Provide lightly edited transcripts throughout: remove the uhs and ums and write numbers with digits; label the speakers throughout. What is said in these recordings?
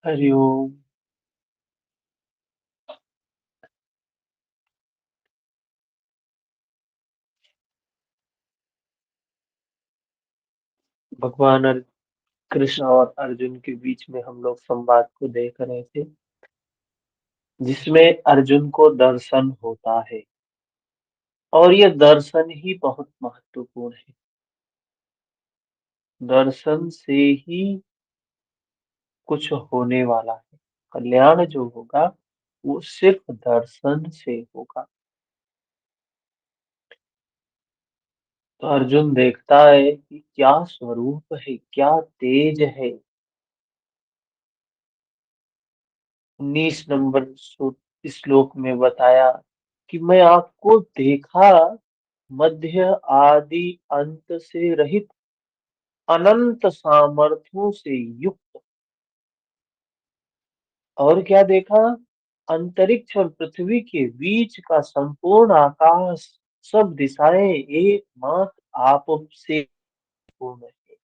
Speaker 1: हरिओम। भगवान कृष्ण और अर्जुन के बीच में हम लोग संवाद को देख रहे थे, जिसमें अर्जुन को दर्शन होता है और ये दर्शन ही बहुत महत्वपूर्ण है। दर्शन से ही कुछ होने वाला है। कल्याण जो होगा वो सिर्फ दर्शन से होगा। तो अर्जुन देखता है कि क्या स्वरूप है, क्या तेज है। 19 नंबर श्लोक में बताया कि मैं आपको देखा, मध्य आदि अंत से रहित, अनंत सामर्थ्यों से युक्त। और क्या देखा? अंतरिक्ष और पृथ्वी के बीच का संपूर्ण आकाश, सब दिशाएं एकमात्र आप से पूर्ण है।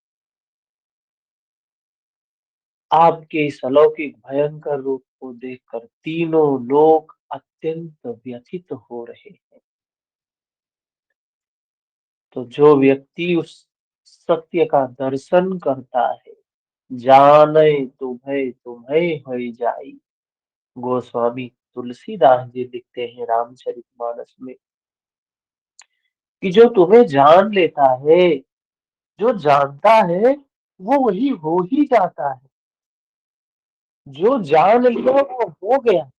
Speaker 1: आपके इस अलौकिक भयंकर रूप को देखकर तीनों लोग अत्यंत व्यथित हो रहे हैं। तो जो व्यक्ति उस सत्य का दर्शन करता है, जाने तुम्हें तुम्हें हो जाई। गोस्वामी तुलसीदास जी लिखते हैं रामचरितमानस में कि जो तुम्हें जान लेता है, जो जानता है, वो वही हो ही जाता है। जो जान लिया वो हो गया।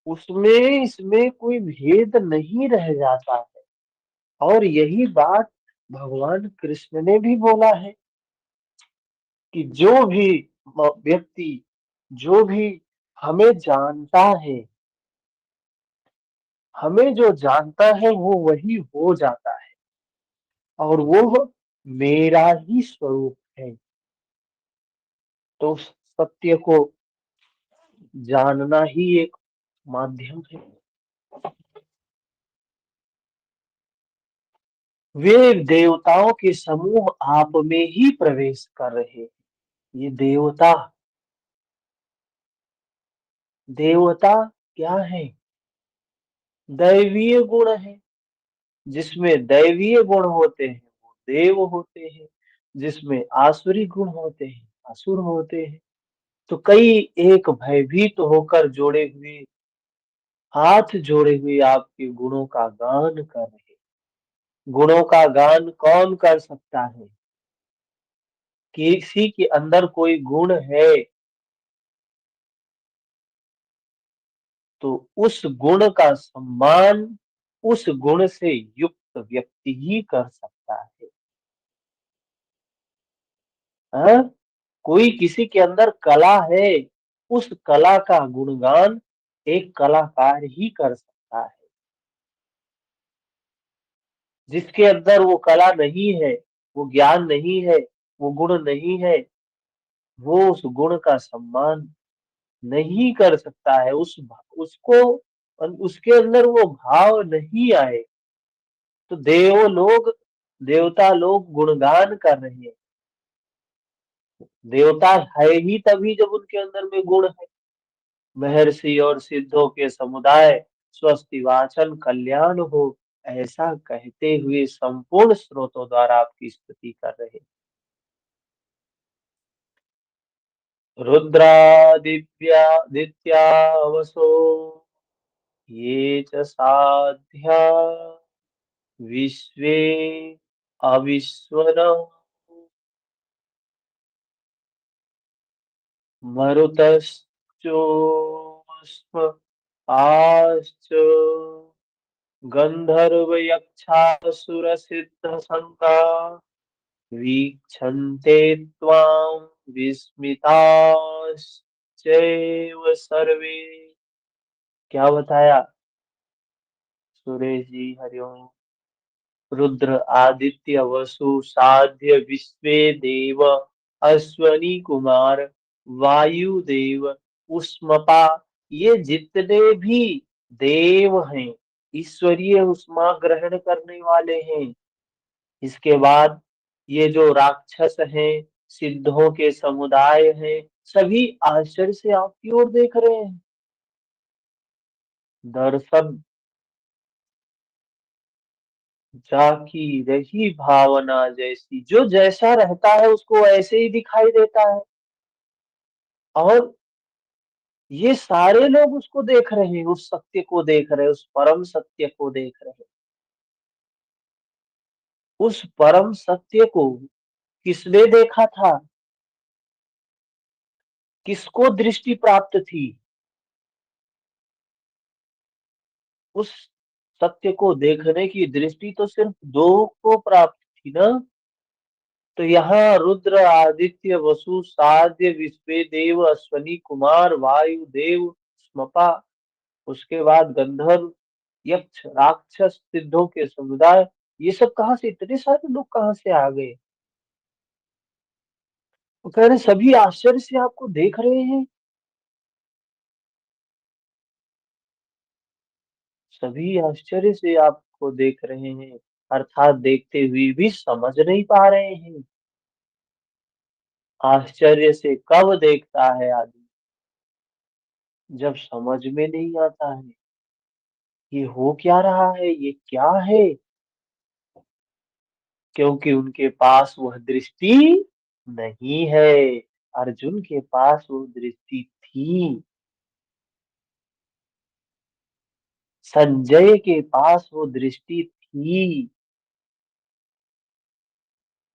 Speaker 1: उसमें इसमें कोई भेद नहीं रह जाता है। और यही बात भगवान कृष्ण ने भी बोला है कि जो भी व्यक्ति, जो भी हमें जानता है, हमें जो जानता है वो वही हो जाता है और वो मेरा ही स्वरूप है। तो उस सत्य को जानना ही एक माध्यम है। वे देवताओं के समूह आप में ही प्रवेश कर रहे हैं। ये देवता, देवता क्या है? दैवीय गुण है। जिसमें दैवीय गुण होते हैं वो देव होते हैं, जिसमें आसुरी गुण होते हैं असुर होते हैं। तो कई एक भयभीत होकर जोड़े हुए, हाथ जोड़े हुए आपके गुणों का गान कर रहे। गुणों का गान कौन कर सकता है? किसी के अंदर कोई गुण है तो उस गुण का सम्मान उस गुण से युक्त व्यक्ति ही कर सकता है। हाँ? कोई किसी के अंदर कला है, उस कला का गुणगान एक कलाकार ही कर सकता है। जिसके अंदर वो कला नहीं है, वो ज्ञान नहीं है, वो गुण नहीं है, वो उस गुण का सम्मान नहीं कर सकता है। उसको उसके अंदर वो भाव नहीं आए। तो देवता लोग गुणगान कर रहे हैं। देवता है ही तभी जब उनके अंदर में गुण है। महर्षि और सिद्धों के समुदाय स्वस्ति वाचन कल्याण हो, ऐसा कहते हुए संपूर्ण स्रोतों द्वारा आपकी स्तुति कर रहे। रुद्रादित्या वसो ये च साध्या विश्वे अविश्वरः मरुतश्चोष्म आश्च गन्धर्वयक्षासुरसिद्धसङ्गा वीक्षन्ते त्वां विस्मिताश्चैव सर्वे। क्या बताया सुरेश जी? हरिओम। रुद्र आदित्य वसु साध्य विश्वे देव अश्वनी कुमार वायुदेव उष्मपा, ये जितने भी देव हैं, ईश्वरीय उष्मा ग्रहण करने वाले हैं। इसके बाद ये जो राक्षस हैं, सिद्धों के समुदाय हैं, सभी आश्चर्य से आपकी ओर देख रहे हैं। दर्शन जाकी रही भावना जैसी, जो जैसा रहता है उसको ऐसे ही दिखाई देता है। और ये सारे लोग उसको देख रहे हैं, उस सत्य को देख रहे हैं, उस परम सत्य को देख रहे हैं। उस परम सत्य को किसने देखा था? किसको दृष्टि प्राप्त थी? उस सत्य को देखने की दृष्टि तो सिर्फ दो को प्राप्त थी ना। तो यहाँ रुद्र, आदित्य, वसु, साध्य, विश्वे देव, अश्वनी कुमार, वायु देव, स्मपा, उसके बाद गंधर्व, यक्ष, राक्षस, सिद्धों के समुदाय, ये सब कहाँ से, इतने सारे लोग कहाँ से आ गए? वो कह रहे सभी आश्चर्य से आपको देख रहे हैं। सभी आश्चर्य से आपको देख रहे हैं, अर्थात देखते हुए भी समझ नहीं पा रहे हैं। आश्चर्य से कब देखता है आदमी? जब समझ में नहीं आता है, ये हो क्या रहा है, ये क्या है। क्योंकि उनके पास वह दृष्टि नहीं है। अर्जुन के पास वो दृष्टि थी। संजय के पास वो दृष्टि थी।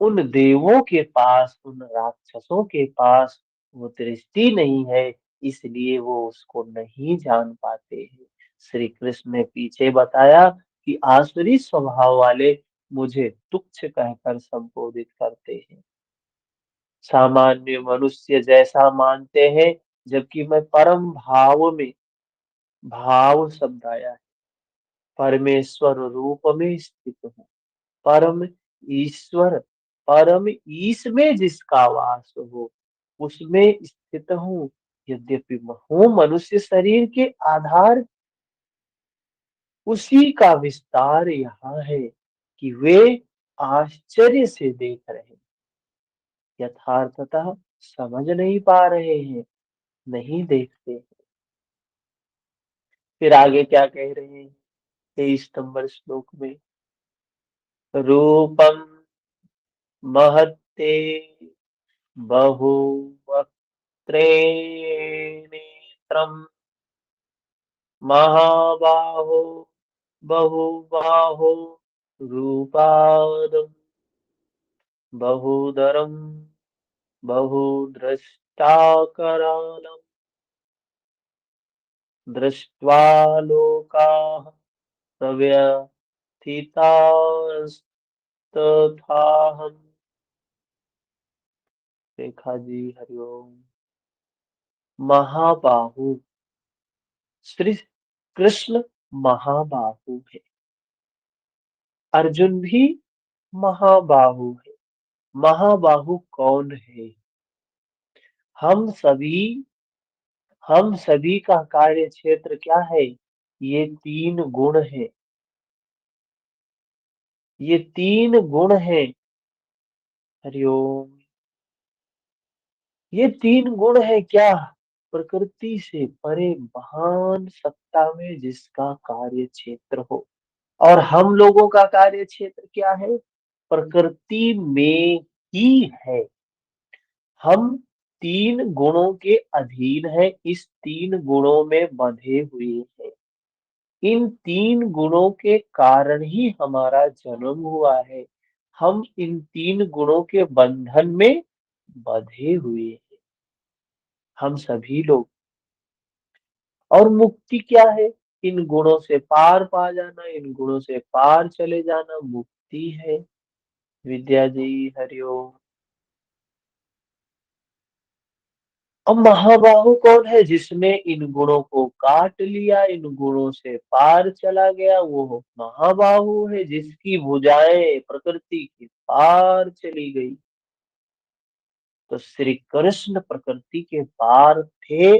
Speaker 1: उन देवों के पास, उन राक्षसों के पास वो दृष्टि नहीं है, इसलिए वो उसको नहीं जान पाते हैं। श्री कृष्ण ने पीछे बताया कि आसुरी स्वभाव वाले मुझे तुच्छ कहकर संबोधित करते हैं, सामान्य मनुष्य जैसा मानते हैं, जबकि मैं परम भाव में, भाव शब्द आया है, परमेश्वर रूप में स्थित हूँ। परम ईश्वर, परम ईश में जिसका वास हो, उसमें स्थित हूँ। यद्यपि मैं हूँ मनुष्य शरीर के आधार, उसी का विस्तार यहाँ है कि वे आश्चर्य से देख रहे हैं, यथार्थतः समझ नहीं पा रहे हैं, नहीं देखते। फिर आगे क्या कह रहे हैं 23 नंबर श्लोक में? रूपम महत्ते बहुवक्त्रेनेत्रम् महाबाहो बहुबाहो रूपादं बहुदरं बहुद्रष्टाकरालं दृष्ट्वा लोकाः प्रव्यथितास्तथाहम्। रेखा जी हरिओम। महाबाहु, श्री कृष्ण महाबाहु है। अर्जुन भी महाबाहु है। महाबाहु कौन है? हम सभी, हम सभी का कार्य क्षेत्र क्या है? ये तीन गुण है। ये तीन गुण है। हरिओम। ये तीन गुण है क्या? प्रकृति से परे महान सत्ता में जिसका कार्य क्षेत्र हो। और हम लोगों का कार्य क्षेत्र क्या है? प्रकृति में ही है। हम तीन गुणों के अधीन है, इस तीन गुणों में बंधे हुए हैं। इन तीन गुणों के कारण ही हमारा जन्म हुआ है। हम इन तीन गुणों के बंधन में बंधे हुए हैं, हम सभी लोग। और मुक्ति क्या है? इन गुणों से पार पा जाना, इन गुणों से पार चले जाना मुक्ति है। विद्या जी हरिओम। अब महाबाहु कौन है? जिसने इन गुणों को काट लिया, इन गुणों से पार चला गया, वो महाबाहु है। जिसकी भुजाएं प्रकृति की पार चली गई। तो श्री कृष्ण प्रकृति के पार थे,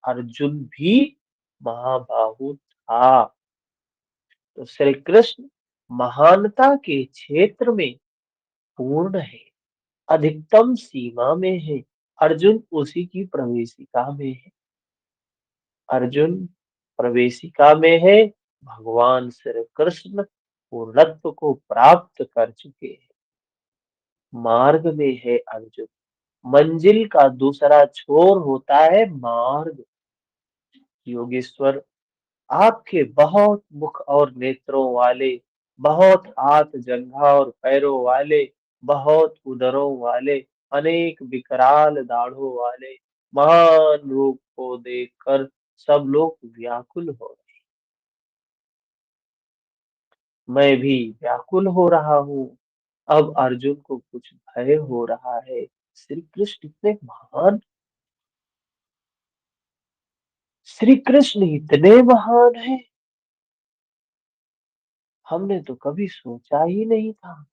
Speaker 1: अर्जुन भी महाबाहु था। तो श्री कृष्ण महानता के क्षेत्र में पूर्ण है। अधिकतम सीमा में है। अर्जुन उसी की प्रवेशिका में है। अर्जुन प्रवेशिका में है। भगवान श्री कृष्ण पूर्णत्व को प्राप्त कर चुके हैं। मार्ग में है अर्जुन। मंजिल का दूसरा छोर होता है मार्ग। योगेश्वर आपके बहुत मुख और नेत्रों वाले, बहुत हाथ जंघा और पैरों वाले, बहुत उदरों वाले, अनेक विकराल दाढ़ों वाले महान रूप को देखकर सब लोग व्याकुल हो रहे। मैं भी व्याकुल हो रहा हूँ। अब अर्जुन को कुछ भय हो रहा है। श्री कृष्ण इतने महान, श्री कृष्ण इतने महान हैं, हमने तो कभी सोचा ही नहीं था।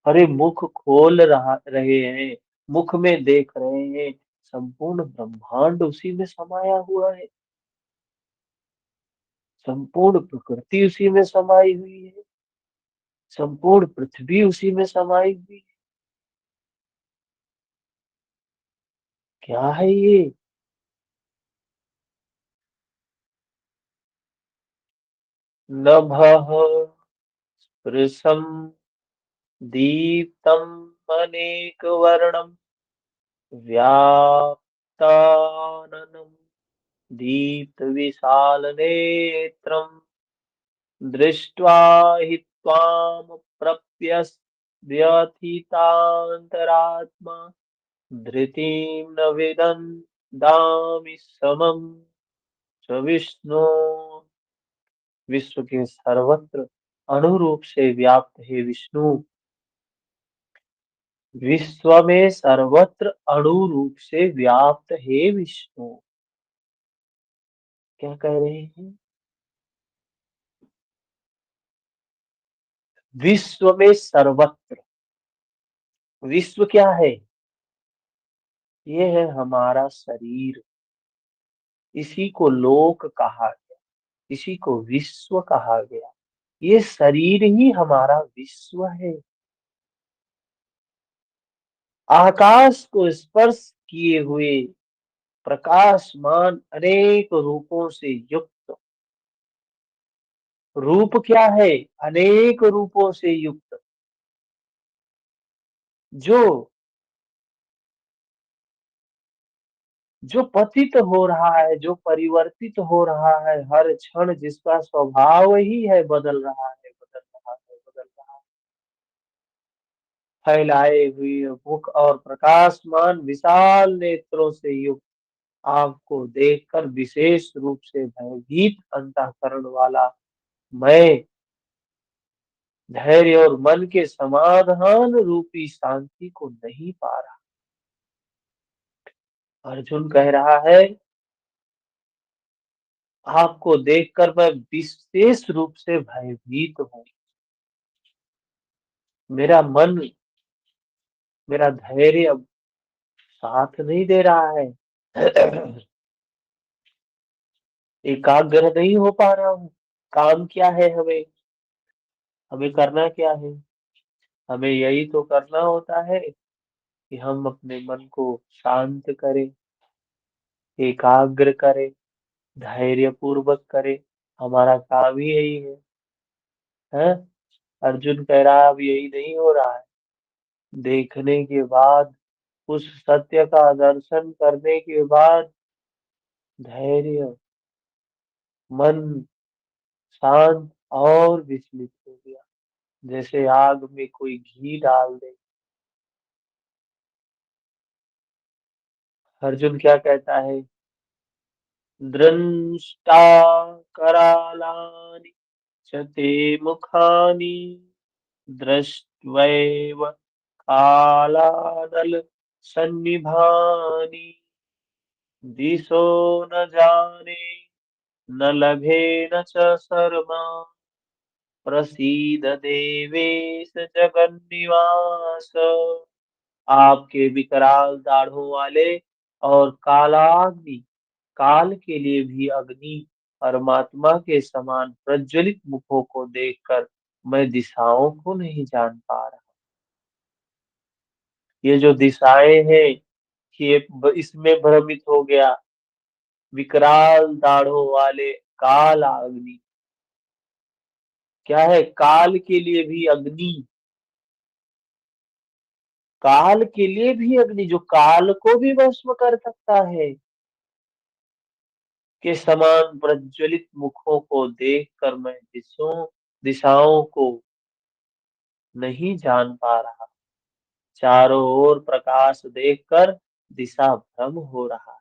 Speaker 1: अरे मुख खोल रहे हैं, मुख में देख रहे हैं, संपूर्ण ब्रह्मांड उसी में समाया हुआ है। संपूर्ण प्रकृति उसी में समाई हुई है। संपूर्ण पृथ्वी उसी में समाई हुई है। क्या है ये? नभः स्पृशं दीप्तम् अनेकवर्णम् व्याप्ताननं दीप्तविशालनेत्रम् दृष्ट्वा हि त्वामप्रप्यस्यथितान्तरात्मा धृतिं न विदन्दामि समं च विष्णो। विश्व के सर्वत्र अणुरूप से व्याप्त है विष्णु। विश्व में सर्वत्र अणु रूप से व्याप्त है विष्णु। क्या कह रहे हैं? विश्व में सर्वत्र। विश्व क्या है? ये है हमारा शरीर। इसी को लोक कहा गया, इसी को विश्व कहा गया। ये शरीर ही हमारा विश्व है। आकाश को स्पर्श किए हुए प्रकाशमान अनेक रूपों से युक्त। रूप क्या है? अनेक रूपों से युक्त। जो जो पतित हो रहा है, जो परिवर्तित हो रहा है हर क्षण, जिसका स्वभाव ही है बदल रहा है, बदल रहा है, बदल रहा है। फैलाए हुए मुख और प्रकाशमान विशाल नेत्रों से युक्त आपको देखकर विशेष रूप से भयभीत अंतःकरण वाला मैं धैर्य और मन के समाधान रूपी शांति को नहीं पा रहा। अर्जुन कह रहा है, आपको देखकर मैं विशेष रूप से भयभीत हूँ। मेरा मन, मेरा धैर्य अब साथ नहीं दे रहा है। एकाग्र नहीं हो पा रहा हूँ। काम क्या है हमें? हमें करना क्या है? हमें यही तो करना होता है कि हम अपने मन को शांत करें, एकाग्र करें, धैर्य पूर्वक करें। हमारा काम ही यही है। अर्जुन कह रहा है अब यही नहीं हो रहा है। देखने के बाद, उस सत्य का दर्शन करने के बाद धैर्य, मन शांत और विचलित हो गया। जैसे आग में कोई घी डाल दे। अर्जुन क्या कहता है? दृष्टा करालानि च ते मुखानि दृष्ट्वैव कालानल सन्निभानि दिशो न जाने न लभे न च शर्मा प्रसीद देवेश जगन्निवास। आपके विकराल दाढ़ों वाले और कालाग्नि, काल के लिए भी अग्नि, परमात्मा के समान प्रज्वलित मुखों को देखकर मैं दिशाओं को नहीं जान पा रहा। ये जो दिशाएं हैं, ये इसमें भ्रमित हो गया। विकराल दाढ़ों वाले काल अग्नि, क्या है? काल के लिए भी अग्नि, काल के लिए भी अग्नि, जो काल को भी भस्म कर सकता है, के समान प्रज्वलित मुखों को देखकर मैं दिशाओं को नहीं जान पा रहा। चारों ओर प्रकाश देखकर दिशा भ्रम हो रहा।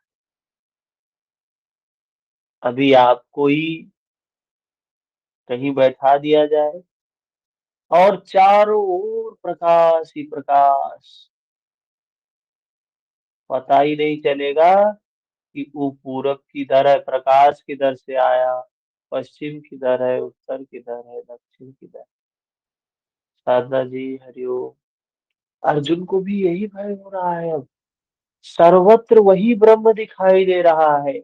Speaker 1: अभी आपको ही कहीं बैठा दिया जाए और चारों ओर प्रकाश ही प्रकाश, पता ही नहीं चलेगा कि वो पूरब किधर है, प्रकाश किधर से आया, पश्चिम किधर है, उत्तर किधर है, दक्षिण किधर है। साधना जी हरिओम। अर्जुन को भी यही भय हो रहा है अब। सर्वत्र वही ब्रह्म दिखाई दे रहा है,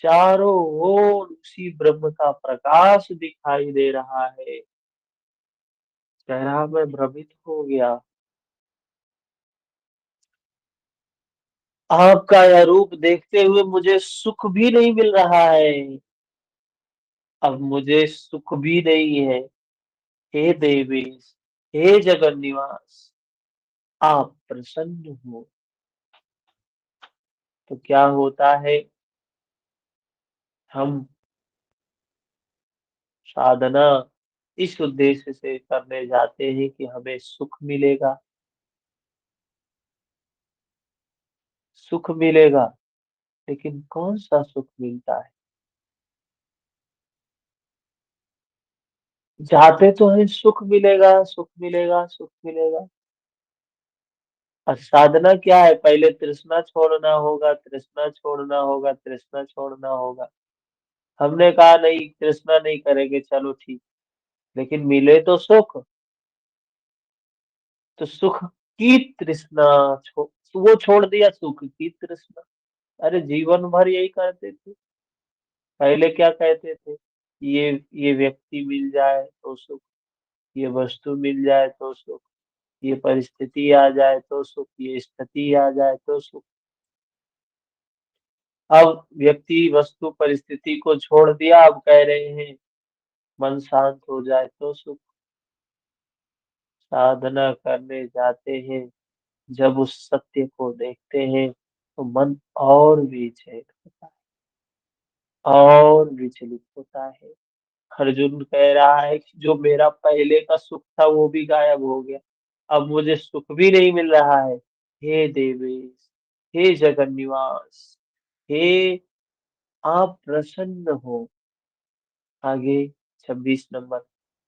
Speaker 1: चारों ओर उसी ब्रह्म का प्रकाश दिखाई दे रहा है। कह रहा मैं भ्रमित हो गया। आपका यह रूप देखते हुए मुझे सुख भी नहीं मिल रहा है। अब मुझे सुख भी नहीं है। हे देवेश, हे जगन निवास, आप प्रसन्न हो। तो क्या होता है, हम साधना इस उद्देश्य से करने जाते हैं कि हमें सुख मिलेगा, सुख मिलेगा। लेकिन कौन सा सुख मिलता है? जाते तो है सुख मिलेगा, सुख मिलेगा, सुख मिलेगा। और साधना क्या है? पहले तृष्णा छोड़ना होगा, तृष्णा छोड़ना होगा, तृष्णा छोड़ना होगा। हमने कहा नहीं, तृष्णा नहीं करेंगे, चलो ठीक। लेकिन मिले तो सुख, तो सुख की तृष्णा वो छोड़ दिया, सुख की तृष्णा। अरे जीवन भर यही करते थे। पहले क्या कहते थे? ये व्यक्ति मिल जाए तो सुख, ये वस्तु मिल जाए तो सुख, ये परिस्थिति आ जाए तो सुख, ये स्थिति आ जाए तो सुख। अब व्यक्ति वस्तु परिस्थिति को छोड़ दिया, अब कह रहे हैं मन शांत हो जाए तो सुख। साधना करने जाते हैं, जब उस सत्य को देखते हैं तो मन और विचलित होता है, और विचलित होता है। अर्जुन कह रहा है कि जो मेरा पहले का सुख था वो भी गायब हो गया, अब मुझे सुख भी नहीं मिल रहा है। हे देवेश, हे जगन निवास, हे आप प्रसन्न हो। आगे 26 नंबर।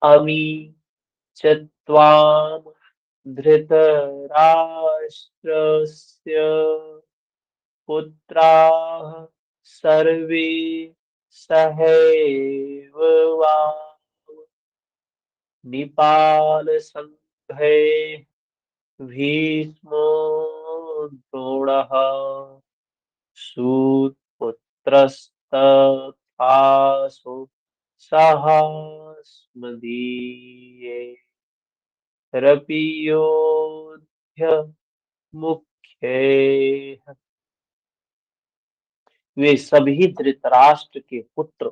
Speaker 1: अमी च त्वाम धृतराष्ट्रस्य पुत्राः सर्वे सहैव वाव निपालसङ्घे भीष्मो द्रोणः सूतपुत्रस्तथासो सहास्मदीये योध्य मुख्य। वे सभी धृतराष्ट्र के पुत्र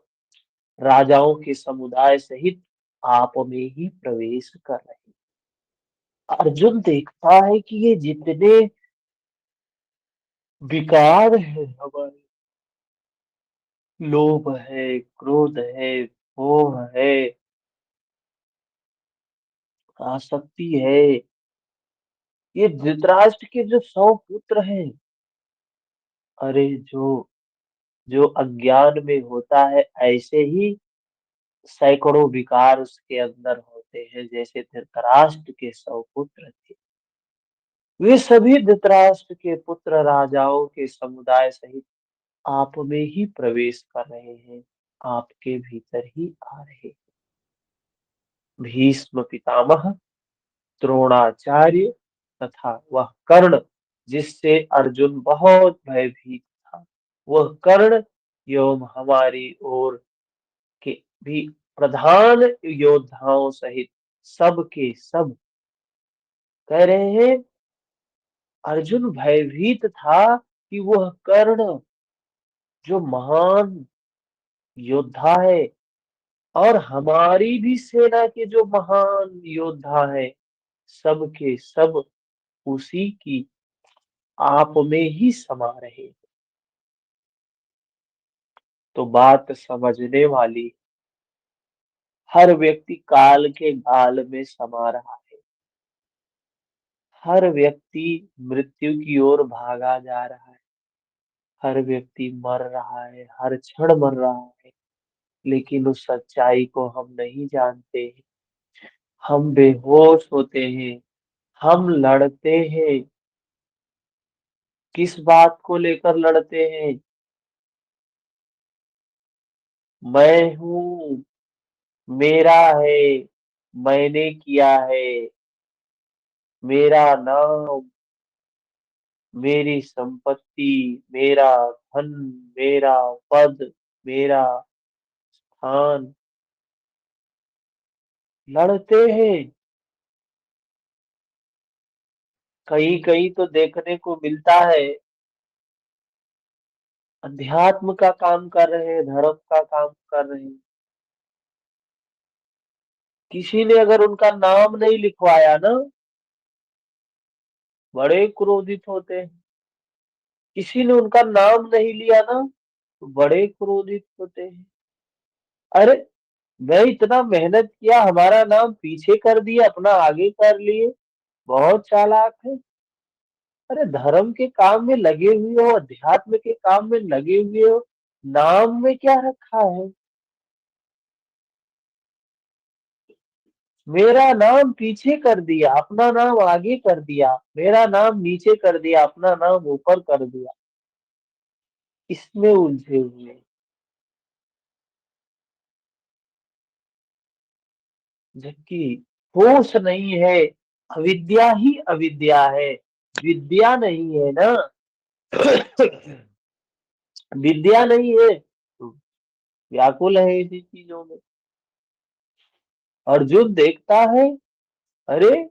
Speaker 1: राजाओं के समुदाय सहित आप में ही प्रवेश कर रहे हैं। अर्जुन देखता है कि ये जितने विकार है हमारे, लोभ है, क्रोध है, मोह है, आसक्ति है, ये धृतराष्ट्र के जो 100 पुत्र हैं, अरे जो जो अज्ञान में होता है, ऐसे ही सैकड़ों विकार उसके अंदर होते हैं, जैसे धृतराष्ट्र के 100 पुत्र थे। वे सभी धृतराष्ट्र के पुत्र राजाओं के समुदाय सहित आप में ही प्रवेश कर रहे हैं, आपके भीतर ही आ रहे। भीष्म पितामह, द्रोणाचार्य तथा वह कर्ण, जिससे अर्जुन बहुत भयभीत था, वह कर्ण एवं हमारी ओर के भी प्रधान योद्धाओं सहित सब के सब कह रहे हैं अर्जुन भयभीत था कि वह कर्ण जो महान योद्धा है और हमारी भी सेना के जो महान योद्धा है, सब के सब उसी की आप में ही समा रहे। तो बात समझने वाली, हर व्यक्ति काल के गाल में समा रहा है। हर व्यक्ति मृत्यु की ओर भागा जा रहा है। हर व्यक्ति मर रहा है, हर क्षण मर रहा है। लेकिन उस सच्चाई को हम नहीं जानते हैं। हम बेहोश होते हैं, हम लड़ते हैं। किस बात को लेकर लड़ते हैं? मैं हूँ, मेरा है, मैंने किया है, मेरा नाम, मेरी संपत्ति, मेरा धन, मेरा पद, मेरा स्थान। लड़ते हैं। कहीं कहीं तो देखने को मिलता है, अध्यात्म का काम कर रहे हैं, धर्म का काम कर रहे हैं। किसी ने अगर उनका नाम नहीं लिखवाया ना, बड़े क्रोधित होते हैं। किसी ने उनका नाम नहीं लिया ना, तो बड़े क्रोधित होते हैं। अरे, मैं इतना मेहनत किया, हमारा नाम पीछे कर दिया, अपना आगे कर लिए, बहुत चालाक है। अरे, धर्म के काम में लगे हुए हो, अध्यात्म के काम में लगे हुए हो, नाम में क्या रखा है? मेरा नाम पीछे कर दिया, अपना नाम आगे कर दिया, मेरा नाम नीचे कर दिया, अपना नाम ऊपर कर दिया। इसमें उलझे हुए, जबकि होश नहीं है। अविद्या ही अविद्या है, विद्या नहीं है ना। विद्या नहीं है तो व्याकुल है इसी चीजों में। अर्जुन देखता है, अरे,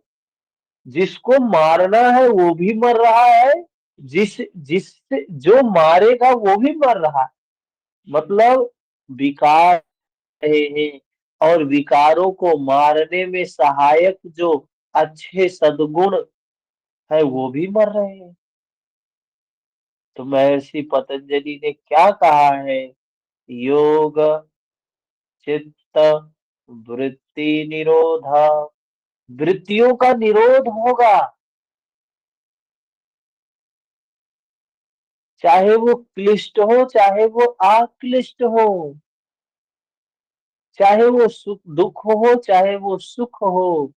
Speaker 1: जिसको मारना है वो भी मर रहा है, जिस जिस जो मारेगा वो भी मर रहा है। मतलब विकार रहे हैं, और विकारों को मारने में सहायक जो अच्छे सद्गुण है वो भी मर रहे हैं। तो महर्षि पतंजलि ने क्या कहा है? योग चित्त वृत्ति निरोधा। वृत्तियों का निरोध होगा, चाहे वो क्लिष्ट हो, चाहे वो अक्लिष्ट हो, चाहे वो सुख दुख हो, चाहे वो सुख हो,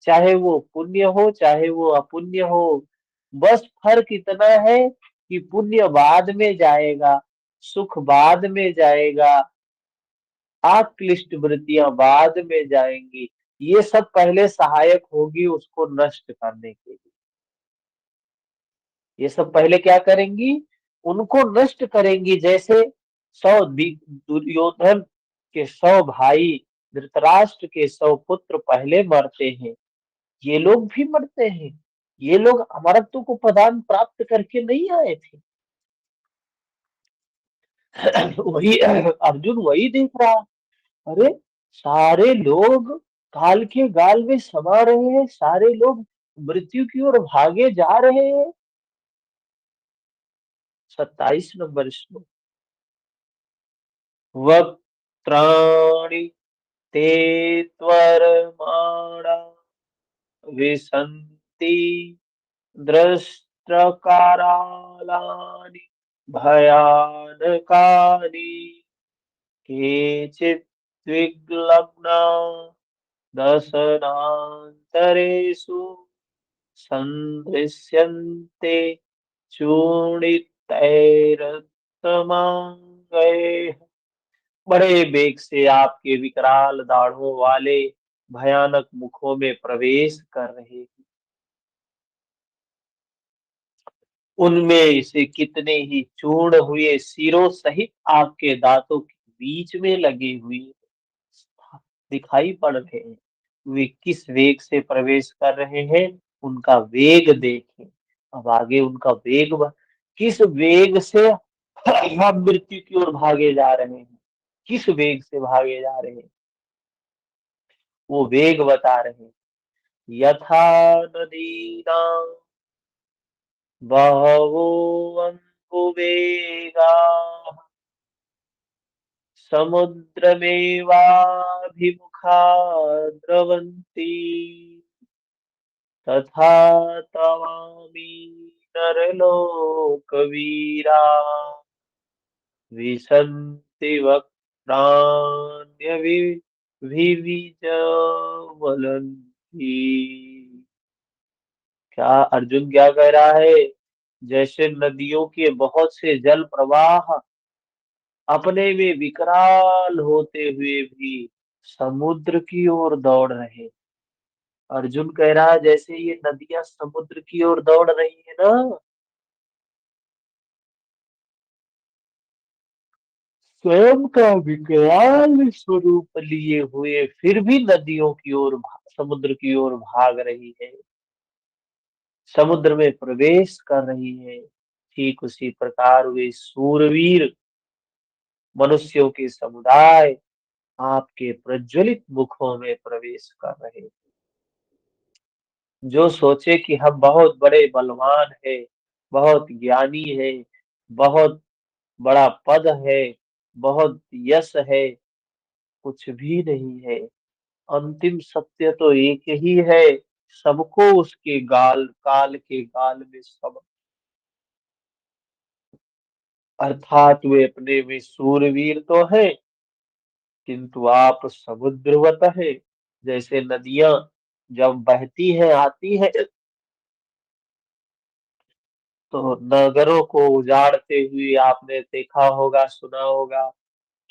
Speaker 1: चाहे वो पुण्य हो, चाहे वो अपुण्य हो। बस फर्क इतना है कि पुण्य बाद में जाएगा, सुख बाद में जाएगा, अक्लिष्ट वृत्तियां बाद में जाएंगी। ये सब पहले सहायक होगी उसको नष्ट करने के लिए। ये सब पहले क्या करेंगी? उनको नष्ट करेंगी। जैसे दुर्योधन के 100 भाई, धृतराष्ट्र के 100 पुत्र पहले मरते हैं। ये लोग भी मरते हैं। ये लोग अमरत्व को प्रदान प्राप्त करके नहीं आए थे। वही अर्जुन वही देख रहा। अरे, सारे लोग काल के गाल में समा रहे हैं, सारे लोग मृत्यु की ओर भागे जा रहे हैं। 27 नंबर श्लोक। वक्त्राणि ते त्वरमाणा विसन्ति दृष्टकारालानि भयानकानि केचित् विग्लग्ना दशनान्तरेषु सन्दृश्यन्ते चूणितैरतमाङ्गैः। बड़े वेग से आपके विकराल दाढ़ों वाले भयानक मुखों में प्रवेश कर रहे हैं। उनमें से कितने ही चूर्ण हुए सिरों सहित आपके दांतों के बीच में लगे हुए दिखाई पड़ रहे हैं। वे किस वेग से प्रवेश कर रहे हैं, उनका वेग देखें। अब आगे उनका वेग किस वेग से हम मृत्यु की ओर भागे जा रहे हैं, किस वेग से भागे जा रहे हैं, वो वेग बता रहे हैं। यथा नदीनां बहवो वेगाः समुद्रमेवाभिमुखा द्रवन्ति तथा तवामि नरलोकवीरा विशन्ति वक्त्राण्यभिविज्वलन्ति। क्या अर्जुन क्या कह रहा है? जैसे नदियों के बहुत से जल प्रवाह अपने में विकराल होते हुए भी समुद्र की ओर दौड़ रहे। अर्जुन कह रहा है जैसे ये नदियां समुद्र की ओर दौड़ रही है ना, स्वयं का विकराल स्वरूप लिए हुए फिर भी नदियों की ओर समुद्र की ओर भाग रही है, समुद्र में प्रवेश कर रही है। ठीक उसी प्रकार वे सूरवीर मनुष्यों के समुदाय आपके प्रज्वलित मुखों में प्रवेश कर रहे हैं। जो सोचे कि हम बहुत बड़े बलवान है, बहुत ज्ञानी है, बहुत बड़ा पद है, बहुत यश है, कुछ भी नहीं है। अंतिम सत्य तो एक ही है, सबको उसके गाल काल के गाल में सब, अर्थात वे अपने में सूरवीर तो है, किंतु आप समुद्रवत है। जैसे नदियां जब बहती हैं आती है तो नगरों को उजाड़ते हुए आपने देखा होगा, सुना होगा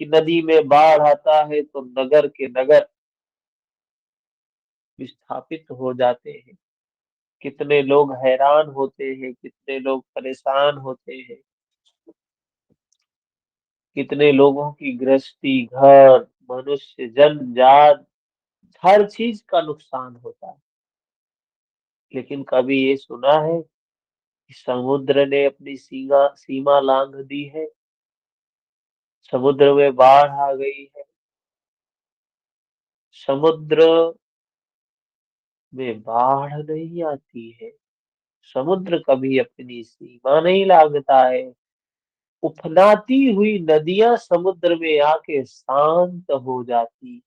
Speaker 1: कि नदी में बाढ़ आता है तो नगर के नगर विस्थापित हो जाते हैं। कितने लोग हैरान होते हैं, कितने लोग परेशान होते हैं, कितने लोगों की गृहस्थी, घर, मनुष्य जन जात, हर चीज का नुकसान होता है। लेकिन कभी ये सुना है कि समुद्र ने अपनी सीमा सीमा लांघ दी है, समुद्र में बाढ़ आ गई है, समुद्र में बाढ़ नहीं आती है, समुद्र कभी अपनी सीमा नहीं लांघता है। उफनाती हुई नदियां समुद्र में आके शांत हो जाती।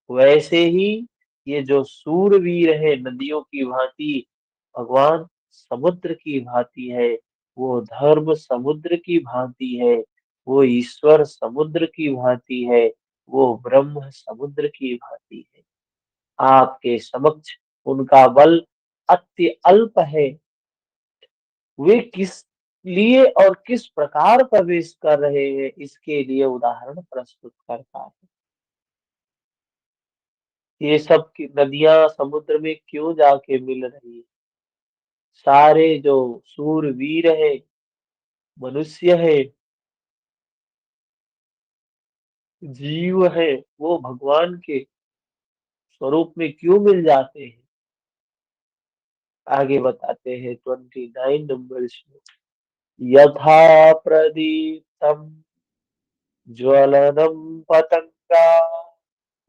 Speaker 1: वैसे ही ये जो सूरवीर है नदियों की भांति, भगवान समुद्र की भांति है, वो धर्म समुद्र की भांति है, वो ईश्वर समुद्र की भांति है, वो ब्रह्म समुद्र की भांति है। आपके समक्ष उनका बल अति अल्प है। वे किस लिए और किस प्रकार प्रवेश कर रहे हैं इसके लिए उदाहरण प्रस्तुत करता है। ये सब की नदियां समुद्र में क्यों जाके मिल रही है? सारे जो सूरवीर है, मनुष्य है, जीव है, वो भगवान के स्वरूप में क्यों मिल जाते हैं? आगे बताते हैं 29 नंबर श्लोक। यथा प्रदीप्तम ज्वलनम पतंगा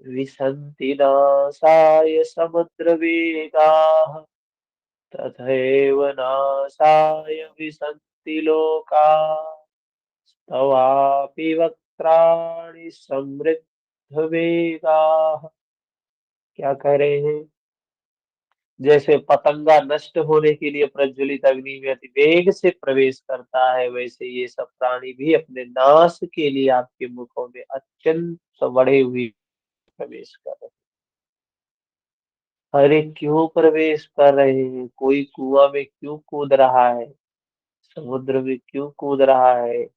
Speaker 1: विशन्ति नाशाय समुद्रवेगाः तथैव नाशाय विशन्ति लोकाः तवापि वक्त्राणि समृद्धवेगाः। क्या कह रहे हैं? जैसे पतंगा नष्ट होने के लिए प्रज्वलित अग्नि में अति वेग से प्रवेश करता है, वैसे ये सब प्राणी भी अपने नाश के लिए आपके मुखों में अत्यंत बढ़े हुए प्रवेश कर रहे हैं। अरे क्यों प्रवेश कर रहे हैं? कोई कुआं में क्यों कूद रहा है, समुद्र में क्यों कूद रहा है,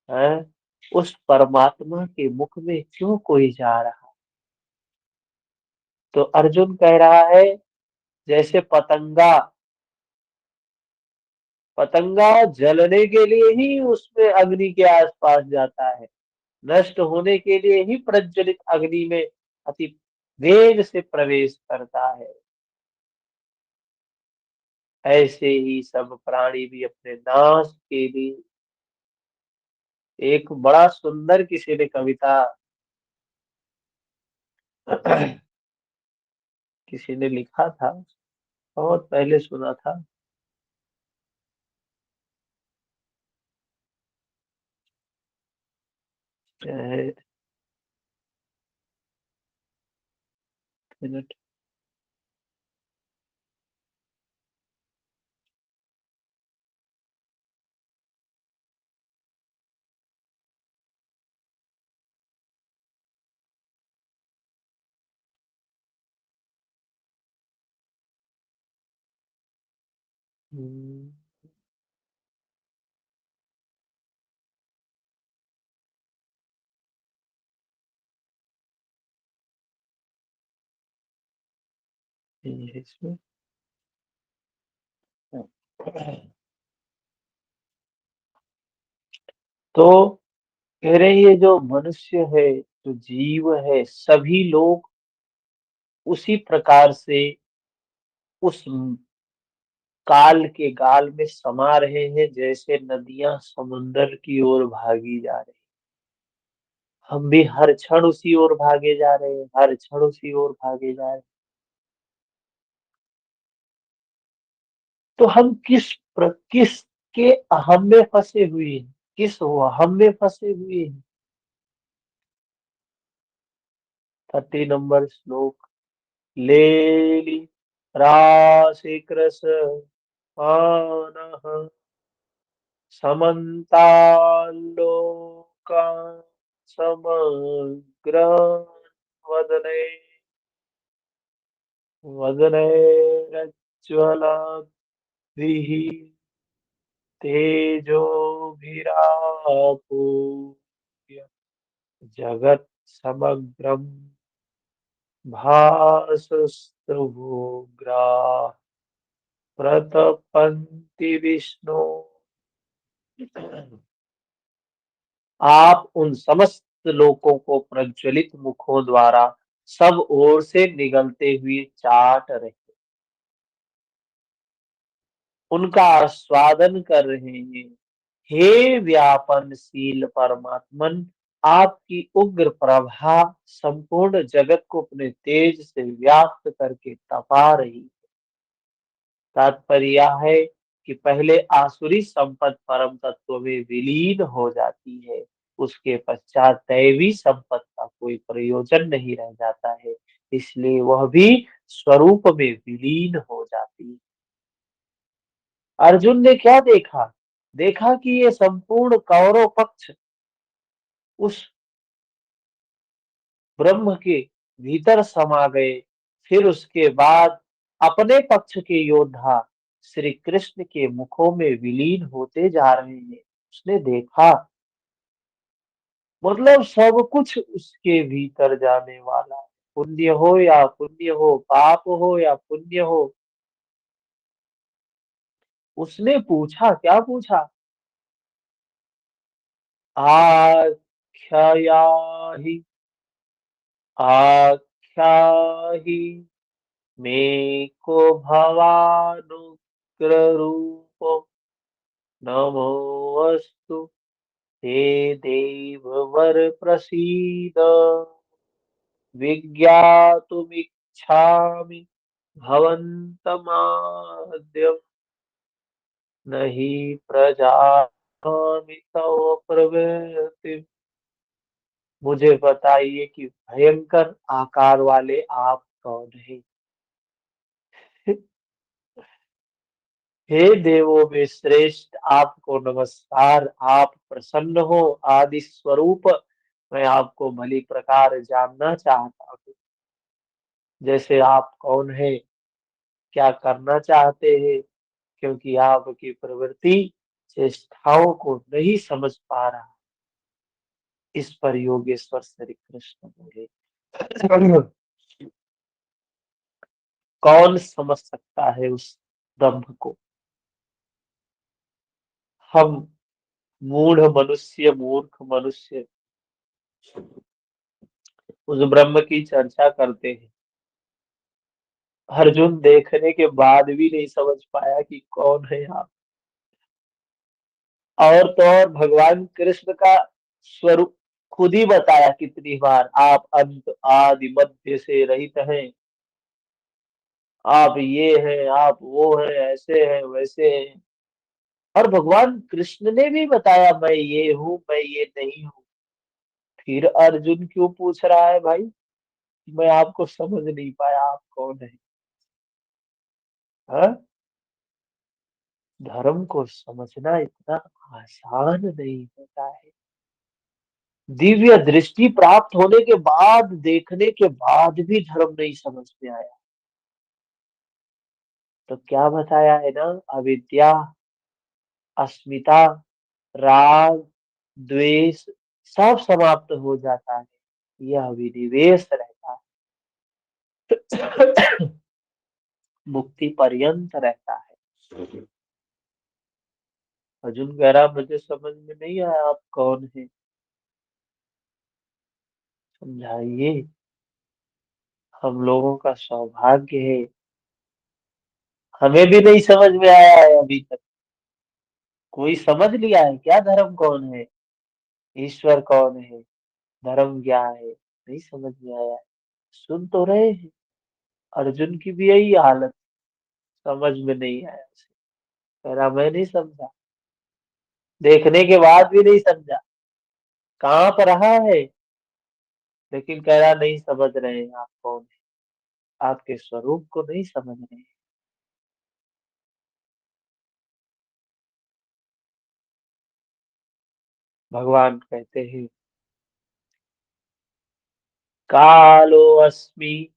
Speaker 1: हैं? उस परमात्मा के मुख में क्यों कोई जा रहा है? तो अर्जुन कह रहा है जैसे पतंगा, पतंगा जलने के लिए ही उसमें अग्नि के आसपास जाता है, नष्ट होने के लिए ही प्रज्वलित अग्नि में अति वेग से प्रवेश करता है। ऐसे ही सब प्राणी भी अपने नाश के लिए। एक बड़ा सुंदर किसी ने कविता किसी ने लिखा था, बहुत पहले सुना था। एक मिनट। हम्म, ये है इसमें। तो कह रहे हैं, ये जो मनुष्य है, जो जीव है, सभी लोग उसी प्रकार से उस काल के गाल में समा रहे हैं, जैसे नदियां समुंदर की ओर भागी जा रही। हम भी हर क्षण उसी ओर भागे जा रहे हैं, हर क्षण उसी ओर भागे जा रहे हैं। तो हम किस के अहम में फंसे हुए हैं, किस वहम में फंसे हुए हैं। 30 नंबर श्लोक। लेली राशिकृश मानः समन्ताल्लोकान् समग्रान् वदने वदनैरज्ज्वलद्भिः तेजोभिरापूर्य जगत् समग्रं भासस्तवोग्राः प्रतपन्ति विष्णु। आप उन समस्त लोकों को प्रज्वलित मुखों द्वारा सब ओर से निगलते हुए चाट रहे, उनका आस्वादन कर रहे हैं। हे व्यापनशील परमात्मन, आपकी उग्र प्रभा संपूर्ण जगत को अपने तेज से व्याप्त करके तपा रही। तात्पर्य यह है कि पहले आसुरी संपत्ति परम तत्व में विलीन हो जाती है, उसके पश्चात दैवी संपत्ति का कोई प्रयोजन नहीं रह जाता है, इसलिए वह भी स्वरूप में विलीन हो जाती है। अर्जुन ने क्या देखा? देखा कि ये संपूर्ण कौरव पक्ष उस ब्रह्म के भीतर समा गए। फिर उसके बाद अपने पक्ष के योद्धा श्री कृष्ण के मुखों में विलीन होते जा रहे हैं। उसने देखा, मतलब सब कुछ उसके भीतर जाने वाला है। पुण्य हो या पुण्य हो, पाप हो या पुण्य हो। उसने पूछा, क्या पूछा? आख्याहि आख्याहि मे को भवानुग्ररूपो नमोऽस्तु ते देववर प्रसीद। विज्ञातुमिच्छामि भवन्तमाद्यं न हि प्रजानामि तव प्रवृत्ति। मुझे बताइए कि भयंकर आकार वाले आप कौन हैं? हे देवों में श्रेष्ठ, आपको नमस्कार। आप प्रसन्न हो, आदि स्वरूप। मैं आपको भली प्रकार जानना चाहता हूँ। जैसे आप कौन है, क्या करना चाहते हैं, क्योंकि आपकी प्रवृत्ति चेष्टाओं को नहीं समझ पा रहा। इस पर योगेश्वर श्री कृष्ण बोले, कौन समझ सकता है उस ब्रह्म को? हम मूढ़ मनुष्य, मूर्ख मनुष्य उस ब्रह्म की चर्चा करते हैं। अर्जुन देखने के बाद भी नहीं समझ पाया कि कौन है आप। और तो और भगवान कृष्ण का स्वरूप खुद ही बताया कितनी बार, आप अंत आदि मध्य से रहित हैं, आप ये हैं, आप वो हैं, ऐसे हैं, वैसे हैं। और भगवान कृष्ण ने भी बताया मैं ये हूँ, मैं ये नहीं हूँ। फिर अर्जुन क्यों पूछ रहा है भाई? मैं आपको समझ नहीं पाया, आप कौन है? हाँ? धर्म को समझना इतना आसान नहीं होता है। दिव्य दृष्टि प्राप्त होने के बाद, देखने के बाद भी धर्म नहीं समझ में आया, तो क्या बताया है ना? अविद्या, अस्मिता, राग, द्वेष सब समाप्त हो जाता है। यह विनिवेश रहता है। मुक्ति पर्यंत रहता है। अर्जुन कह रहा मुझे समझ में नहीं आया आप कौन है, समझाइए। हम लोगों का सौभाग्य है, हमें भी नहीं समझ में आया है अभी तक। कोई समझ लिया है क्या धर्म कौन है, ईश्वर कौन है, धर्म क्या है? नहीं समझ में आया है। सुन तो रहे हैं, अर्जुन की भी यही हालत, समझ में नहीं आया उसे। कह रहा मैं नहीं समझा, देखने के बाद भी नहीं समझा, कांप रहा है, लेकिन कह रहा नहीं समझ रहे हैं आप कौन है, आपके स्वरूप को नहीं समझ रहे हैं। भगवान कहते हैं कालो अस्मि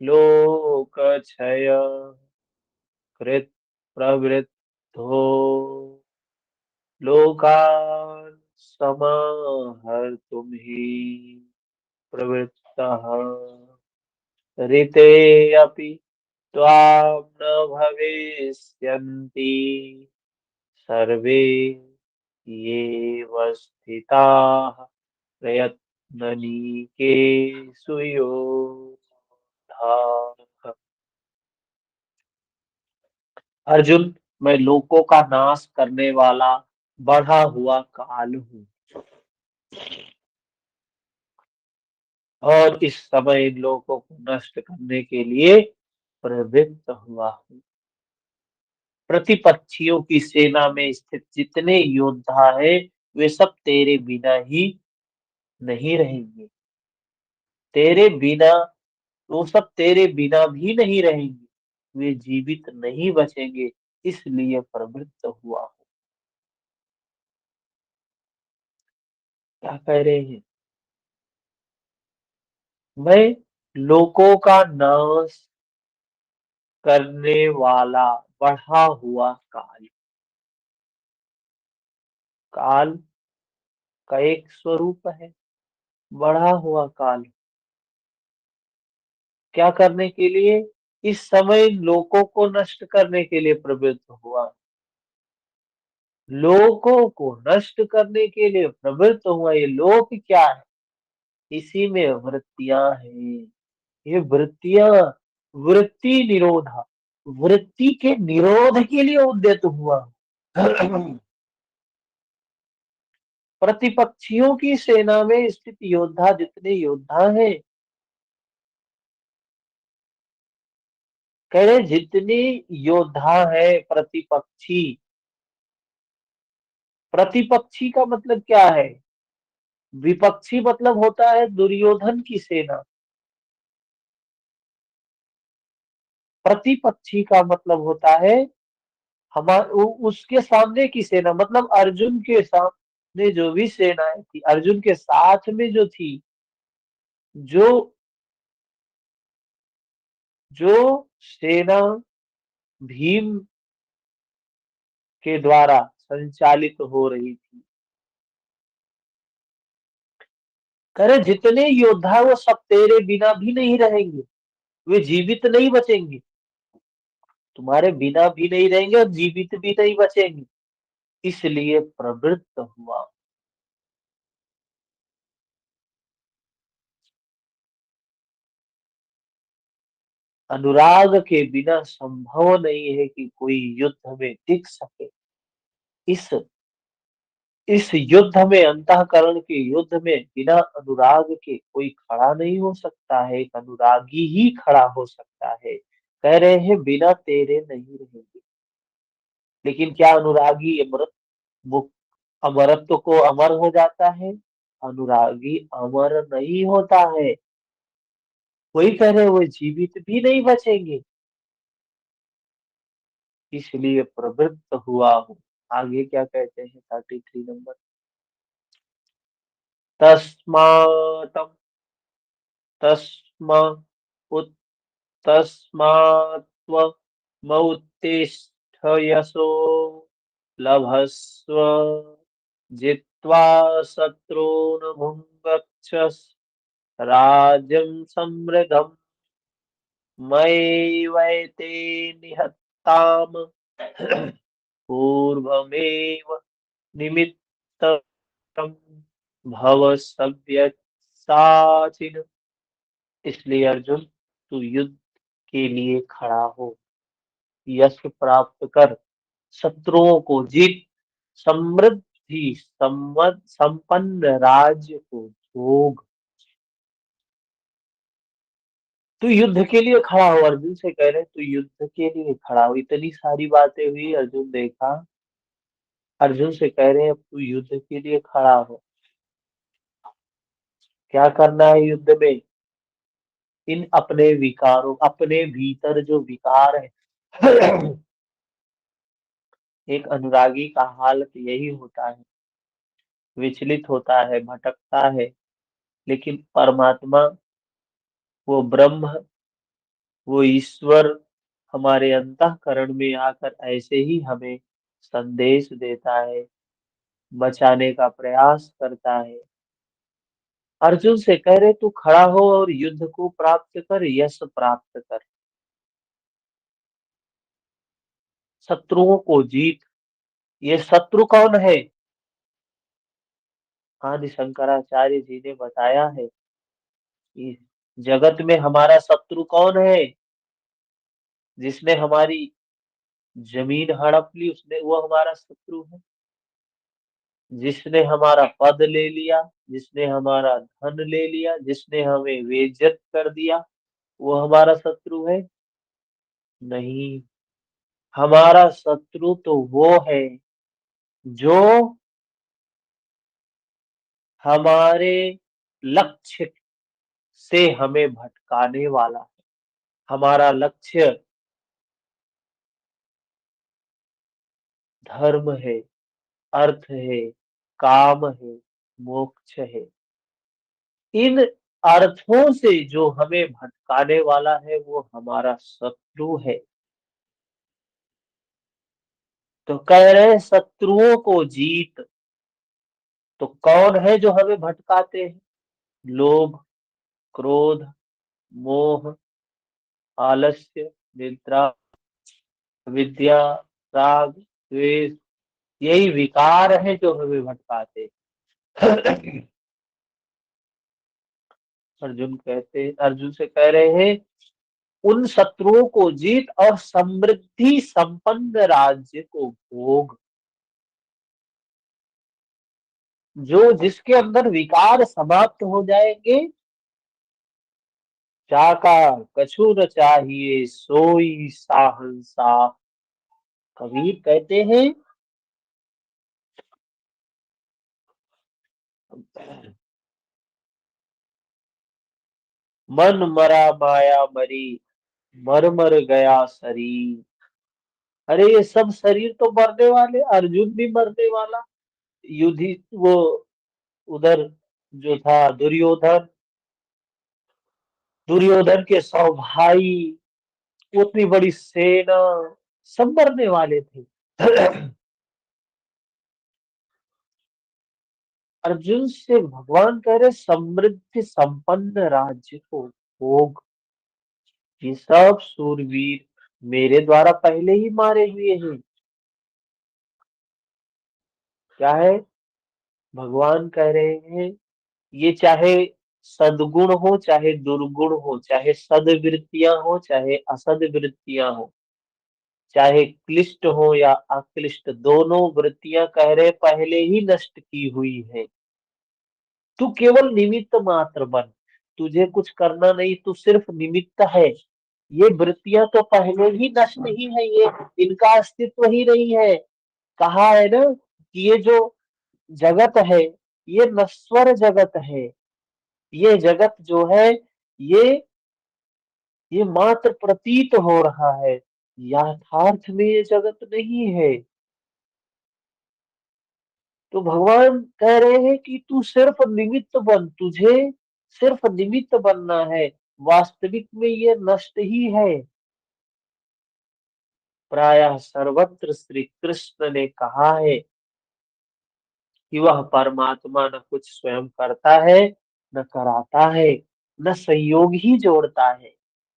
Speaker 1: लोकक्षय कृत प्रवृद्धो लोकान् समाहर्तुं हि प्रवृत्तः ऋते अपि त्वां न भविष्यन्ति सर्वे येव स्थिताः प्रयत्ननीकेषु योधाः। अर्जुन, मैं लोकों का नाश करने वाला बढ़ा हुआ काल हूँ, और इस समय इन लोगों को नष्ट करने के लिए प्रवृत्त हुआ हूँ। प्रतिपक्षियों की सेना में स्थित जितने योद्धा हैं, वे सब तेरे बिना ही नहीं रहेंगे। तेरे बिना, वो सब तेरे बिना भी नहीं रहेंगे, वे जीवित नहीं बचेंगे, इसलिए प्रवृत्त हुआ हूँ। क्या कह रहे हैं? मैं लोकों का नाश करने वाला बढ़ा हुआ काल। काल का एक स्वरूप है, बढ़ा हुआ काल। क्या करने के लिए? इस समय लोकों को नष्ट करने के लिए प्रवृत्त हुआ। लोकों को नष्ट करने के लिए प्रवृत्त हुआ। ये लोक क्या है? इसी में वृत्तियां हैं। ये वृत्तियां, वृत्ति निरोध, वृत्ति के निरोध के लिए उद्यत हुआ। प्रतिपक्षियों की सेना में स्थित योद्धा जितने योद्धा हैं, कह रहे जितने योद्धा है प्रतिपक्षी। प्रतिपक्षी का मतलब क्या है? विपक्षी मतलब होता है दुर्योधन की सेना। प्रतिपक्षी का मतलब होता है उसके सामने की सेना, मतलब अर्जुन के सामने जो भी सेनाएं थी, अर्जुन के साथ में जो थी, जो जो सेना भीम के द्वारा संचालित हो रही थी। करे जितने योद्धा वो सब तेरे बिना भी नहीं रहेंगे, वे जीवित नहीं बचेंगे, तुम्हारे बिना भी नहीं रहेंगे और जीवित भी नहीं बचेंगे, इसलिए प्रवृत्त हुआ। अनुराग के बिना संभव नहीं है कि कोई युद्ध में टिक सके। इस इस युद्ध में, अंतःकरण के युद्ध में, बिना अनुराग के कोई खड़ा नहीं हो सकता है। एक अनुरागी ही खड़ा हो सकता है। कह रहे हैं बिना तेरे नहीं रहेंगे। लेकिन क्या अनुरागी अमृत मुक्त अमरत्व को अमर हो जाता है? अनुरागी अमर नहीं होता है। वही कह रहे, वो जीवित भी नहीं बचेंगे। इसलिए प्रवृत्त हुआ हूँ। आगे क्या कहते हैं 33 नंबर। तस्मात् तस्मा उत तस्मात्त्वमुत्तिष्ठ यशो लभस्व जित्वा शत्रून् भुङ्क्ष्व राज्यं समृद्धम् मयैवैते निहताम् पूर्वमेव निमित्तं भव सव्यसाचिन्। इसलिए अर्जुन, तू युद्ध के लिए खड़ा हो, यश प्राप्त कर, शत्रुओं को जीत, समृद्धि संपन्न राज्य को भोग। तू युद्ध के लिए खड़ा हो। अर्जुन से कह रहे तू युद्ध के लिए खड़ा हो। इतनी सारी बातें हुई, अर्जुन देखा, अर्जुन से कह रहे हैं अब तू युद्ध के लिए खड़ा हो। क्या करना है युद्ध में? इन अपने विकारों, अपने भीतर जो विकार है एक अनुरागी का हालत यही होता है, विचलित होता है, भटकता है। लेकिन परमात्मा, वो ब्रह्म, वो ईश्वर हमारे अंतःकरण में आकर ऐसे ही हमें संदेश देता है, बचाने का प्रयास करता है। अर्जुन से कह रहे तू खड़ा हो और युद्ध को प्राप्त कर, यश प्राप्त कर, शत्रुओं को जीत। ये शत्रु कौन है? आदि शंकराचार्य जी ने बताया है कि जगत में हमारा शत्रु कौन है? जिसने हमारी जमीन हड़प ली, उसने, वो हमारा शत्रु है। जिसने हमारा पद ले लिया, जिसने हमारा धन ले लिया, जिसने हमें बेइज्जत कर दिया, वो हमारा शत्रु है? नहीं। हमारा शत्रु तो वो है जो हमारे लक्ष्य से हमें भटकाने वाला है। हमारा लक्ष्य धर्म है, अर्थ है, काम है, मोक्ष है। इन अर्थों से जो हमें भटकाने वाला है वो हमारा शत्रु है। तो कह रहे हैं शत्रुओं को जीत। तो कौन है जो हमें भटकाते हैं? लोभ, क्रोध, मोह, आलस्य, निद्रा, विद्या, राग, द्वेष, यही विकार है जो हमें भटकाते हैं। अर्जुन से कह रहे हैं उन शत्रुओं को जीत और समृद्धि संपन्न राज्य को भोग। जो जिसके अंदर विकार समाप्त हो जाएंगे, चाका कछु न चाहिए सोई साहंसा। कबीर कहते हैं मन मरा माया मरी, मर मर गया शरीर। अरे ये सब शरीर तो मरने वाले, अर्जुन भी मरने वाला। युधि वो उधर जो था दुर्योधन, दुर्योधन के 100 भाई, उतनी बड़ी सेना, सब मरने वाले थे। अर्जुन से भगवान कह रहे समृद्धि संपन्न राज्य को भोग। ये सब सूरवीर मेरे द्वारा पहले ही मारे हुए हैं। क्या है? भगवान कह रहे हैं ये चाहे सद्गुण हो चाहे दुर्गुण हो, चाहे सद्वृत्तियां हो चाहे असद्वृत्तियां हो, चाहे क्लिष्ट हो या अक्लिष्ट, दोनों वृत्तियां कह रहे पहले ही नष्ट की हुई है। तू केवल निमित्त मात्र बन, तुझे कुछ करना नहीं, तू सिर्फ निमित्त है। ये वृत्तियां तो पहले ही नष्ट ही है, ये इनका अस्तित्व ही नहीं है। कहा है ना कि ये जो जगत है ये नश्वर जगत है। ये जगत जो है ये ये मात्र प्रतीत हो रहा है, यथार्थ में ये जगत नहीं है। तो भगवान कह रहे हैं कि तू सिर्फ निमित्त बन, तुझे सिर्फ निमित्त बनना है, वास्तविक में ये नष्ट ही है। प्रायः सर्वत्र श्री कृष्ण ने कहा है कि वह परमात्मा न कुछ स्वयं करता है, न कराता है, न संयोग ही जोड़ता है।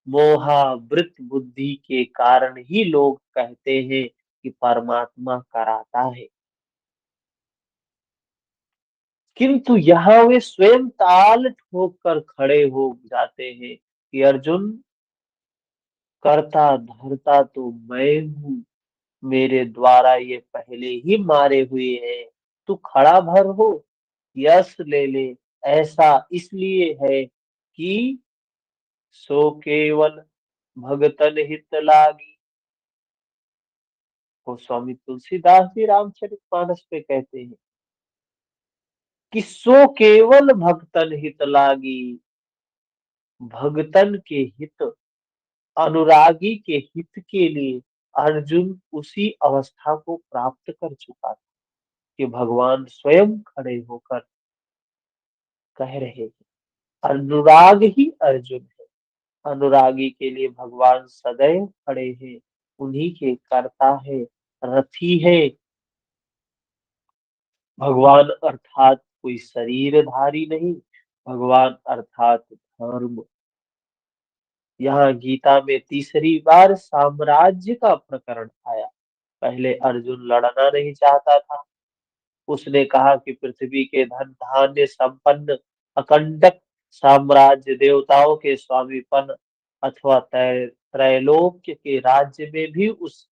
Speaker 1: मोहावृत बुद्धि के कारण ही लोग कहते हैं कि परमात्मा कराता है, किंतु यहाँ वे स्वयं ताल ठोक कर खड़े हो जाते हैं कि अर्जुन, करता धरता तो मैं हूँ, मेरे द्वारा ये पहले ही मारे हुए हैं। तू खड़ा भर हो, यश ले ले। ऐसा इसलिए है कि सो केवल भगतन हित लागी। को स्वामी तुलसीदास जी रामचरितमानस पे कहते हैं कि सो केवल भगतन हित लागी। भगतन के हित, अनुरागी के हित के लिए अर्जुन उसी अवस्था को प्राप्त कर चुका था कि भगवान स्वयं खड़े होकर कह रहे हैं। अनुराग ही अर्जुन है, अनुरागी के लिए भगवान सदैव खड़े हैं, उन्हीं के कर्ता है, रथी है। भगवान अर्थात कोई शरीरधारी नहीं, भगवान अर्थात धर्म। यहाँ गीता में तीसरी बार साम्राज्य का प्रकरण आया। पहले अर्जुन लड़ना नहीं चाहता था, उसने कहा कि पृथ्वी के धन धान्य संपन्न अकंटक साम्राज्य, देवताओं के स्वामीपन अथवा त्रैलोक्य के राज्य में भी उस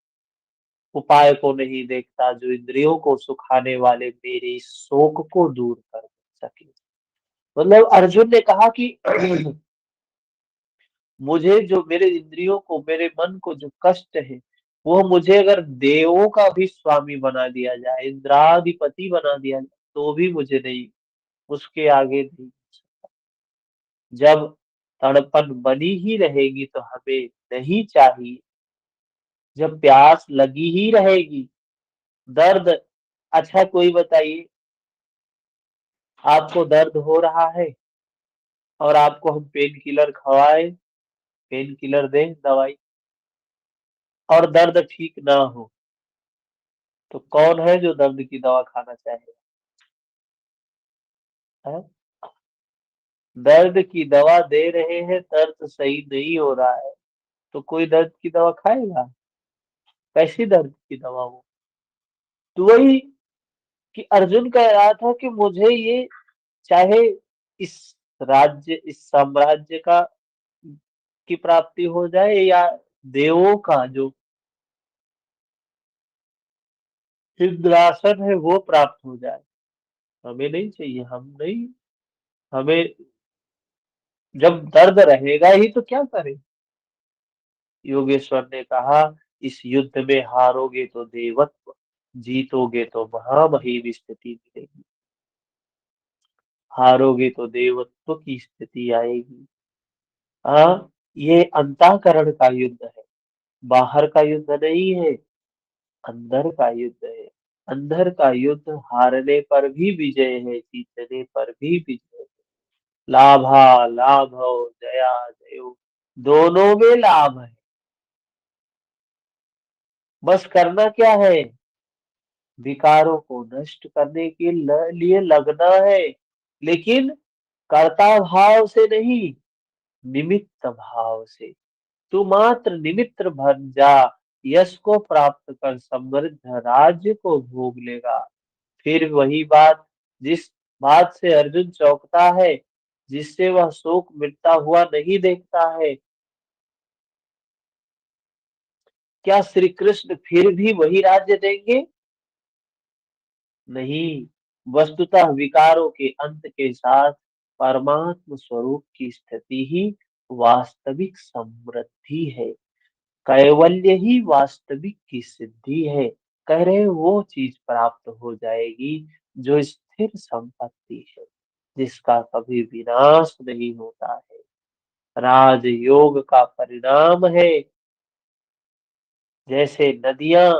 Speaker 1: उपाय को नहीं देखता जो इंद्रियों को सुखाने वाले मेरे इस शोक को दूर कर सके। मतलब अर्जुन ने कहा कि मुझे जो मेरे इंद्रियों को, मेरे मन को जो कष्ट है, वो मुझे अगर देवों का भी स्वामी बना दिया जाए, इंद्राधिपति बना दिया जाए, तो भी मुझे नहीं, उसके आगे नहीं। जब तड़पन बनी ही रहेगी तो हमें नहीं चाहिए, जब प्यास लगी ही रहेगी, दर्द। अच्छा कोई बताइए, आपको दर्द हो रहा है और आपको हम पेन किलर खवाए, पेन किलर दें दवाई, और दर्द ठीक ना हो, तो कौन है जो दर्द की दवा खाना चाहेगा? है? दर्द की दवा दे रहे हैं, दर्द सही नहीं हो रहा है, तो कोई दर्द की दवा खाएगा? कैसी दर्द की दवा वो? तो वही कि अर्जुन कह रहा था कि मुझे ये, चाहे इस राज्य, इस साम्राज्य का की प्राप्ति हो जाए या देवों का जो इंद्रासन है वो प्राप्त हो जाए, हमें नहीं चाहिए। हम नहीं, हमें जब दर्द रहेगा ही तो क्या करें? योगेश्वर ने कहा, इस युद्ध में हारोगे तो देवत्व, जीतोगे तो महामहिम स्थिति मिलेगी। हारोगे तो देवत्व की स्थिति आएगी। हाँ, ये अंतःकरण का युद्ध है, बाहर का युद्ध नहीं है, अंदर का युद्ध है। अंदर का युद्ध हारने पर भी विजय है, जीतने पर भी विजय है। लाभा लाभो जया जयो, दोनों में लाभ है। बस करना क्या है? विकारों को नष्ट करने के लिए लगना है, लेकिन कर्ता भाव से नहीं, निमित्त भाव से। तू मात्र निमित्त बन जा, यश को प्राप्त कर समृद्ध राज्य को भोग लेगा। फिर वही बात, जिस बात से अर्जुन चौंकता है, जिससे वह शोक मिटता हुआ नहीं देखता है। क्या श्री कृष्ण फिर भी वही राज्य देंगे? नहीं, वस्तुतः विकारों के अंत के साथ परमात्म स्वरूप की स्थिति ही वास्तविक समृद्धि है। कैवल्य ही वास्तविक की सिद्धि है। कह रहे वो चीज प्राप्त हो जाएगी जो स्थिर संपत्ति है, जिसका कभी विनाश नहीं होता है। राजयोग का परिणाम है। जैसे नदियां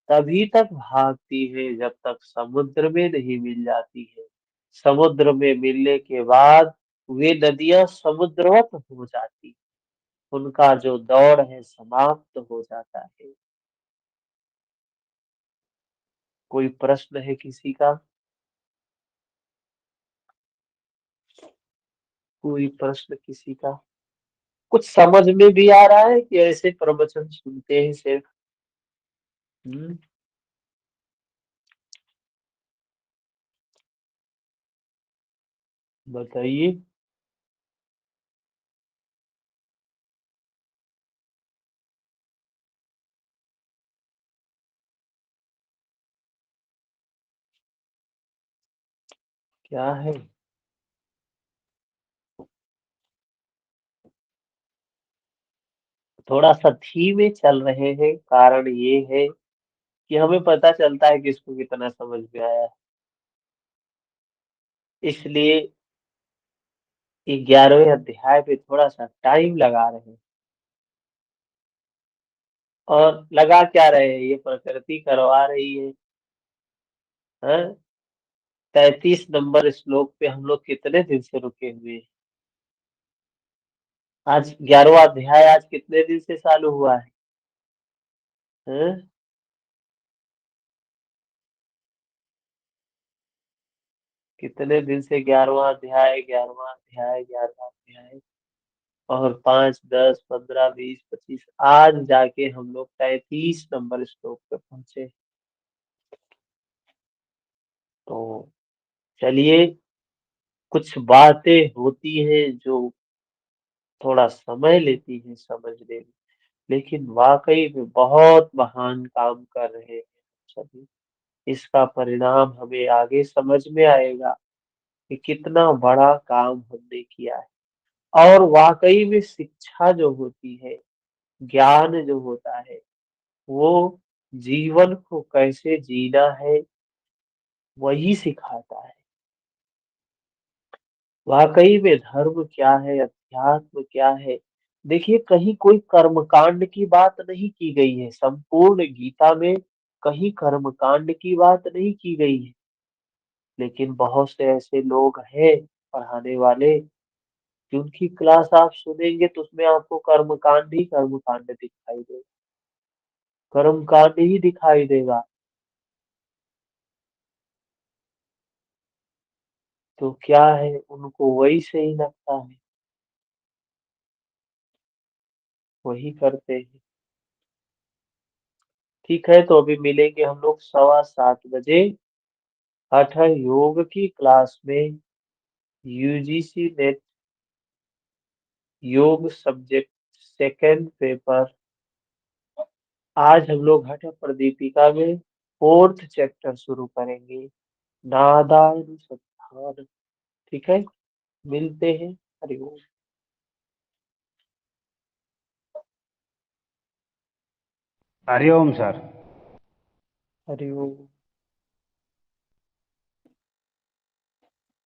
Speaker 1: तभी तक भागती है जब तक समुद्र में नहीं मिल जाती है। समुद्र में मिलने के बाद वे नदियां समुद्रवत हो जाती, उनका जो दौड़ है समाप्त हो जाता है। कोई प्रश्न है किसी का? कोई प्रश्न किसी का? कुछ समझ में भी आ रहा है कि ऐसे प्रवचन सुनते हैं सिर्फ? हम्म, बताइए। क्या है? थोड़ा सा धीमे चल रहे हैं, कारण ये है कि हमें पता चलता है कि इसको कितना समझ में आया है। इसलिए 11वें अध्याय पे थोड़ा सा टाइम लगा रहे हैं। और लगा क्या रहे हैं, ये प्रकृति करवा रही है। हाँ, 33 नंबर श्लोक पे हम लोग कितने दिन से रुके हुए हैं? आज 11वां अध्याय आज कितने दिन से चालू हुआ है? हाँ? कितने दिन से 11वां अध्याय, 11वां अध्याय, 11वां अध्याय। और 5, 10, 15, 20, 25, आज जाके हम लोग 33 नंबर श्लोक पे पहुंचे। तो चलिए, कुछ बातें होती हैं जो थोड़ा समय लेती हैं समझने में, लेकिन वाकई में बहुत महान काम कर रहे हैं सभी। इसका परिणाम हमें आगे समझ में आएगा कि कितना बड़ा काम हमने किया है। और वाकई में शिक्षा जो होती है, ज्ञान जो होता है, वो जीवन को कैसे जीना है वही सिखाता है। वाकई में धर्म क्या है, अध्यात्म क्या है। देखिए, कहीं कोई कर्मकांड की बात नहीं की गई है, संपूर्ण गीता में कहीं कर्मकांड की बात नहीं की गई है। लेकिन बहुत से ऐसे लोग हैं पढ़ाने वाले कि उनकी क्लास आप सुनेंगे तो उसमें आपको कर्मकांड ही कर्मकांड दिखाई देगा, कर्मकांड ही दिखाई देगा। तो क्या है, उनको वही सही लगता है, वही करते हैं। ठीक है, तो अभी मिलेंगे हम लोग 7:15 बजे हठ योग की क्लास में। यूजीसी नेट योग सब्जेक्ट सेकंड पेपर। आज हम लोग हठ प्रदीपिका में 4th चैप्टर शुरू करेंगे, नादानुसंधान। ठीक है, मिलते हैं। हरिओम।
Speaker 2: हरिओम सर।
Speaker 1: हरिओम।